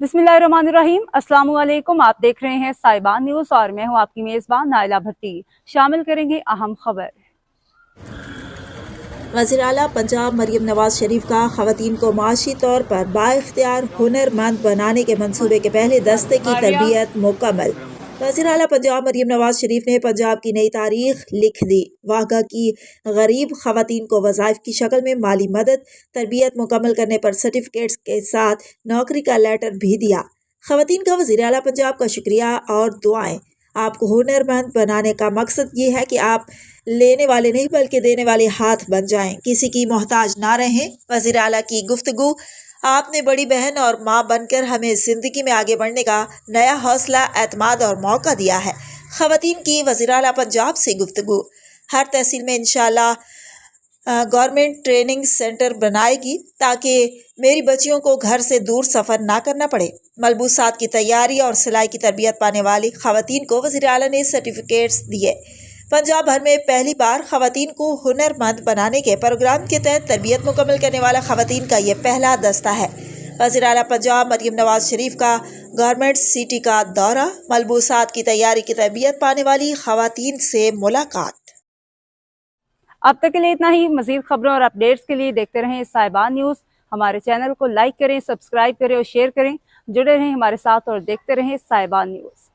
बिस्मिल्लाहिर्रहमानिर्रहीम। अस्सलाम वालेकुम। आप देख रहे हैं साहिबान न्यूज़ और मैं हूं आपकी मेज़बान नाइला भट्टी। शामिल करेंगे अहम खबर। वज़ीर आला पंजाब मरियम नवाज शरीफ का ख़वातीन को माशी तौर पर बाइख्तियार हुनरमंद बनाने के मंसूबे के पहले दस्ते की तरबियत मुकम्मल। वज़ीर आला पंजाब मरियम नवाज शरीफ ने पंजाब की नई तारीख लिख दी। वाघा की गरीब ख़वातीन को वज़ाइफ की शक्ल में माली मदद, तरबियत मुकम्मल करने पर सर्टिफिकेट्स के साथ नौकरी का लेटर भी दिया। ख़वातीन का वज़ीर आला पंजाब का शुक्रिया और दुआएं। आपको हुनरमंद बनाने का मकसद ये है कि आप लेने वाले नहीं बल्कि देने वाले हाथ बन जाएं, किसी की मोहताज ना रहें। वज़ीर आला की गुफ्तगू। आपने बड़ी बहन और माँ बनकर हमें ज़िंदगी में आगे बढ़ने का नया हौसला, एतमाद और मौका दिया है। ख़वातीन की वज़ीर आला पंजाब से गुफ्तगू। हर तहसील में इंशाअल्लाह गवर्नमेंट ट्रेनिंग सेंटर बनाएगी ताकि मेरी बच्चियों को घर से दूर सफ़र ना करना पड़े। मलबूसात की तैयारी और सिलाई की तरबियत पाने वाली ख़वातीन को वज़ीर आला ने सर्टिफिकेट्स दिए। पंजाब भर में पहली बार ख़वातीन को हुनरमंद बनाने के प्रोग्राम के तहत तरबियत मुकम्मल करने वाला ख़वातीन का ये पहला दस्ता है। वज़ीर आला पंजाब मरियम नवाज शरीफ का गवर्नमेंट सिटी का दौरा, मलबूसात की तैयारी की तरबियत पाने वाली ख़वातीन से मुलाकात। अब तक के लिए इतना ही। मज़ीद खबरों और अपडेट्स के लिए देखते रहें साहिबान न्यूज़। हमारे चैनल को लाइक करें, सब्सक्राइब करें और शेयर करें। जुड़े रहें हमारे साथ और देखते रहें साहिबान न्यूज़।